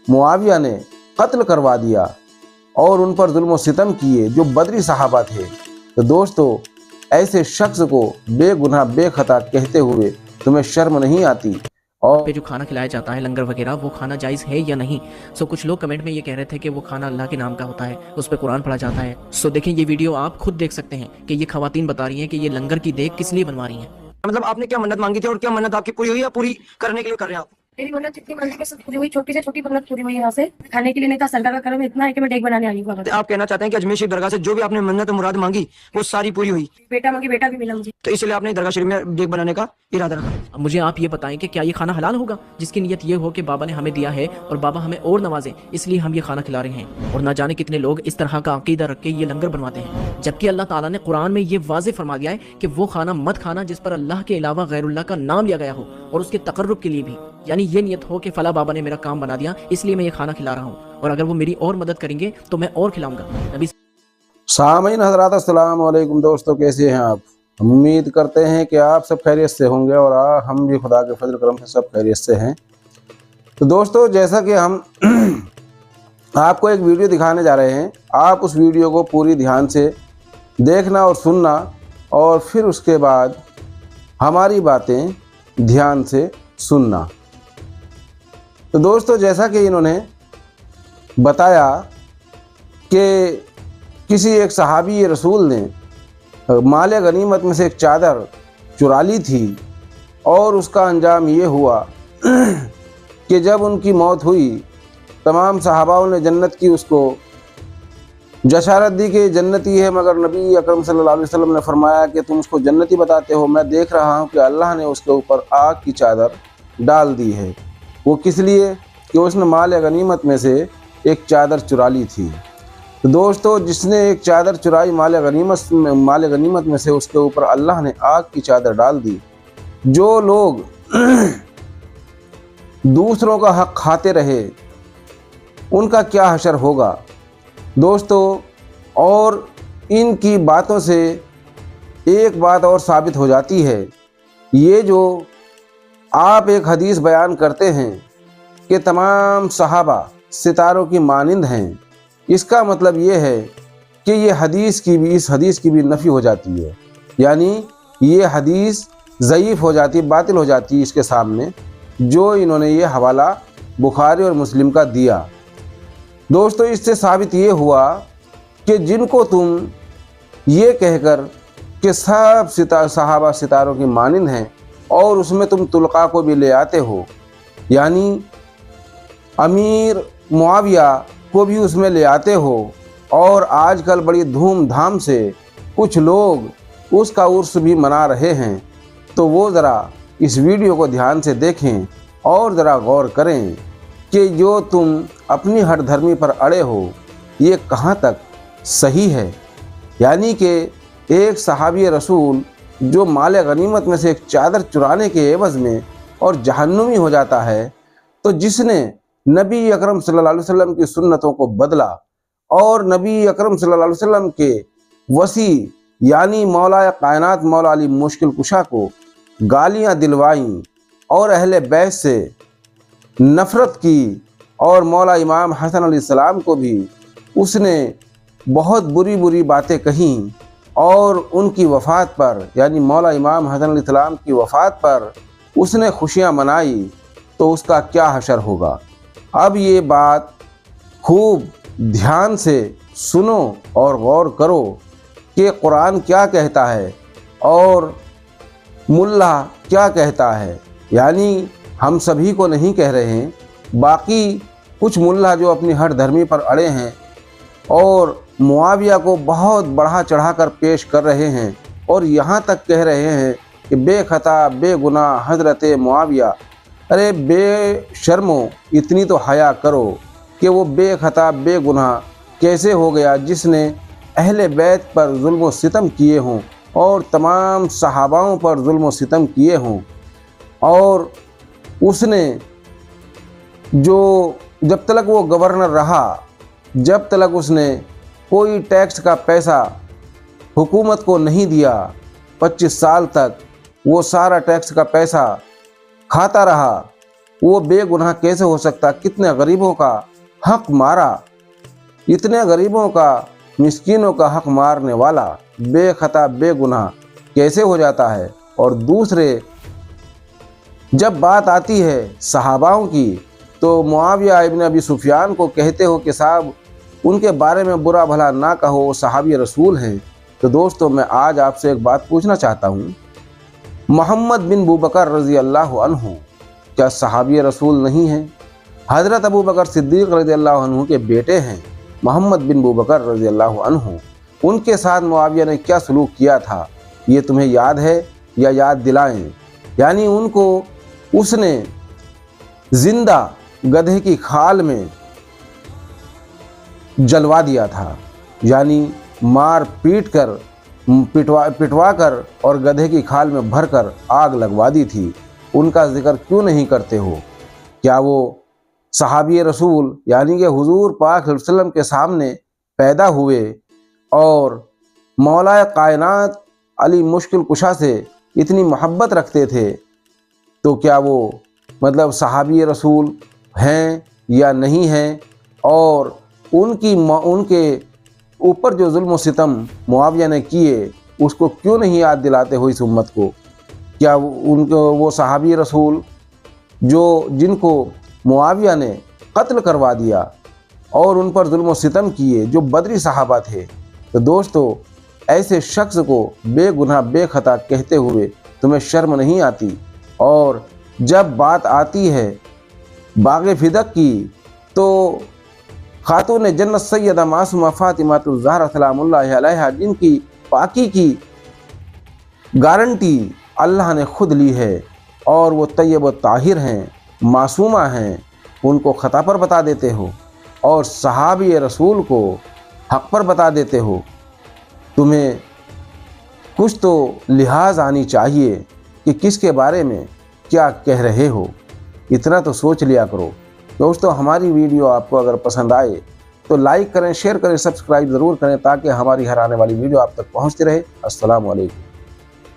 मुआविया ने कत्ल करवा दिया और उन पर जुल्म सितम किए जो बदरी सहाबा थे। तो दोस्तों, ऐसे शख्स को बेगुनाह बेखता कहते हुए तुम्हें शर्म नहीं आती? और पे जो खाना खिलाया जाता है लंगर वगैरह, वो खाना जायज़ है या नहीं? कुछ लोग कमेंट में ये कह रहे थे कि वो खाना अल्लाह के नाम का होता है, उस पर कुरान पढ़ा जाता है। देखें, ये वीडियो आप खुद देख सकते हैं कि ये खवातीन बता रही हैं कि ये लंगर की देख किस लिए बनवा रही हैं। मतलब आपने क्या मन्नत मांगी थी और क्या मन्नत आपकी पूरी हुई या पूरी करने के लिए कर रहे हैं आप? मेरी मन्नत जितनी मांगी थी सब पूरी हुई, छोटी से छोटी मन्नत पूरी हुई। यहाँ से खाने के लिए नहीं था, सरकार का करम इतना है कि मैं डेक बनाने आई हूँ। आप कहना चाहते हैं कि अजमेर शरीफ दरगाह से जो भी आपने मन्नत मुराद मांगी वो सारी पूरी हुई? बेटा मांगी, बेटा भी मिला मुझे, तो इसलिए आपने दरगाह शरीफ में डेक बनाने का इरादा रखा। अब मुझे आप ये बताएं कि क्या ये खाना हलाल होगा, जिसकी नीयत ये हो कि बाबा ने हमें दिया है और बाबा हमें और नवाजे, इसलिए हम ये खाना खिला रहे हैं। और ना जाने कितने लोग इस तरह का अकीदा रख के ये लंगर बनवाते हैं, जबकि अल्लाह ताला ने कुरान में ये वाज़ेह फरमा दिया है कि वो खाना मत खाना जिस पर अल्लाह के अलावा गैरुल्लाह का नाम लिया गया हो, और उसके तकर्रुब के लिए भी, यानी ये नियत हो कि फला बाबा ने मेरा काम बना दिया इसलिए मैं ये खाना खिला रहा हूँ, और अगर वो मेरी और मदद करेंगे तो मैं और खिलाऊंगा। नबी सामीन हज़रात, अस्सलाम वालेकुम। दोस्तों, कैसे हैं आप? उम्मीद करते हैं कि आप सब खैरियत से होंगे और हम भी खुदा के फजल करम से सब खैरियत से हैं। तो दोस्तों, जैसा कि हम आपको एक वीडियो दिखाने जा रहे हैं, आप उस वीडियो को पूरी ध्यान से देखना और सुनना, और फिर उसके बाद हमारी बातें ध्यान से सुनना। तो दोस्तों, जैसा कि इन्होंने बताया कि किसी एक सहाबी रसूल ने माल गनीमत में से एक चादर चुरा ली थी, और उसका अंजाम ये हुआ कि जब उनकी मौत हुई, तमाम सहाबाओं ने जन्नत की उसको जशारत दी कि जन्नती है, मगर नबी अकरम सल्लल्लाहु अलैहि वसल्लम ने फरमाया कि तुम उसको जन्नती बताते हो, मैं देख रहा हूँ कि अल्लाह ने उसके ऊपर आग की चादर डाल दी है। वो किस लिए? कि उसने माल गनीमत में से एक चादर चुरा ली थी। तो दोस्तों, जिसने एक चादर चुराई माल गनीमत में से, उसके ऊपर अल्लाह ने आग की चादर डाल दी। जो लोग दूसरों का हक खाते रहे, उनका क्या हशर होगा दोस्तों। और इनकी बातों से एक बात और साबित हो जाती है, ये जो आप एक हदीस बयान करते हैं कि तमाम सहाबा सितारों की मानिंद हैं, इसका मतलब ये है कि ये इस हदीस की भी नफ़ी हो जाती है, यानी ये हदीस ज़ईफ़ हो जाती, बातिल हो जाती है इसके सामने, जो इन्होंने ये हवाला बुखारी और मुस्लिम का दिया। दोस्तों, इससे साबित ये हुआ कि जिनको तुम ये कहकर कि सब सहाबा सितारों की मानिंद हैं, और उसमें तुम तुलका को भी ले आते हो, यानी अमीर मुआविया को भी उसमें ले आते हो, और आजकल बड़ी धूमधाम से कुछ लोग उसका उर्स भी मना रहे हैं। तो वो ज़रा इस वीडियो को ध्यान से देखें और ज़रा गौर करें कि जो तुम अपनी हर धर्मी पर अड़े हो, ये कहाँ तक सही है। यानी कि एक सहाबी रसूल जो माल गनीमत में से एक चादर चुराने के एवज़ में और जहन्नुमी हो जाता है, तो जिसने नबी अकरम सल्लल्लाहु अलैहि वसल्लम की सुन्नतों को बदला और नबी अकरम सल्लल्लाहु अलैहि वसल्लम के वसी यानी मौला कायनात मौला अली मुश्किल कुशा को गालियां दिलवाईं और अहले बैत से नफ़रत की, और मौला इमाम हसन अलैहिस्सलाम को भी उसने बहुत बुरी बुरी बातें कहीं, और उनकी वफ़ात पर, यानी मौला इमाम हसन अलैहिस्सलाम की वफ़ात पर उसने खुशियाँ मनाई, तो उसका क्या हशर होगा। अब ये बात खूब ध्यान से सुनो और गौर करो कि कुरान क्या कहता है और मुल्ला क्या कहता है। यानी हम सभी को नहीं कह रहे हैं, बाकी कुछ मुल्ला जो अपनी हर धर्मी पर अड़े हैं और मुआविया को बहुत बढ़ा चढ़ा कर पेश कर रहे हैं, और यहाँ तक कह रहे हैं कि बेखता बेगुनाह हज़रत मुआविया। अरे बेशर्मो, इतनी तो हया करो कि वो बेखता बेगुनाह कैसे हो गया जिसने अहले बैत पर जुल्म व सितम किए हों और तमाम सहाबाओं पर जुल्म व सितम किए हों, और उसने जो जब तक वो गवर्नर रहा, जब तक उसने कोई टैक्स का पैसा हुकूमत को नहीं दिया, 25 साल तक वो सारा टैक्स का पैसा खाता रहा, वो बेगुनाह कैसे हो सकता? कितने गरीबों का हक मारा, इतने गरीबों का, मिस्कीनों का हक मारने वाला बेखता बेगुनाह कैसे हो जाता है? और दूसरे, जब बात आती है सहाबाओं की तो मुआविया इब्न अबी सुफियान को कहते हो कि साहब उनके बारे में बुरा भला ना कहो, वो सहाबी रसूल हैं। तो दोस्तों, मैं आज आपसे एक बात पूछना चाहता हूँ, मोहम्मद बिन अबू बकर रज़ी अल्लाह अन्हु क्या सहाबी रसूल नहीं हैं? हज़रत अबू बकर सिद्दीक़ रज़ी अल्लाह अन्हु के बेटे हैं मोहम्मद बिन अबू बकर रज़ी अल्लाह अन्हु। उनके साथ मुआविया ने क्या सलूक किया था, ये तुम्हें याद है या याद दिलाएं? यानी उनको उसने जिंदा गधे की खाल में जलवा दिया था, यानी मार पिटवा कर और गधे की खाल में भरकर आग लगवा दी थी। उनका जिक्र क्यों नहीं करते हो? क्या वो सहाबी रसूल यानी कि हुजूर पाक सल्लल्लाहु अलैहि वसल्लम के सामने पैदा हुए और मौला कायनात अली मुश्किल कुशा से इतनी मोहब्बत रखते थे, तो क्या वो मतलब सहाबी रसूल हैं या नहीं हैं? और उनके ऊपर जो जुल्म सितम मुआविया ने किए उसको क्यों नहीं याद दिलाते हो इस उम्मत को? क्या वो सहाबी रसूल जिनको मुआविया ने कत्ल करवा दिया और उन पर जुल्म सितम किए, जो बदरी सहाबा थे, तो दोस्तों ऐसे शख्स को बेगुनाह बेखता कहते हुए तुम्हें शर्म नहीं आती? और जब बात आती है बाग़ फिदक की तो खातून जन्नत सैयदा मासूमा फातिमातुज़ ज़हरा सलामुल्लाहि अलैहा, जिनकी पाकी की गारंटी अल्लाह ने खुद ली है और वो तय्यब व ताहिर हैं, मासूमा हैं, उनको ख़ता पर बता देते हो और सहाबी रसूल को हक़ पर बता देते हो। तुम्हें कुछ तो लिहाज आनी चाहिए कि किसके बारे में क्या कह रहे हो, इतना तो सोच लिया करो। दोस्तों, हमारी वीडियो आपको अगर पसंद आए तो लाइक करें, शेयर करें, सब्सक्राइब ज़रूर करें ताकि हमारी हर आने वाली वीडियो आप तक पहुंचती रहे। अस्सलामु अलैकुम।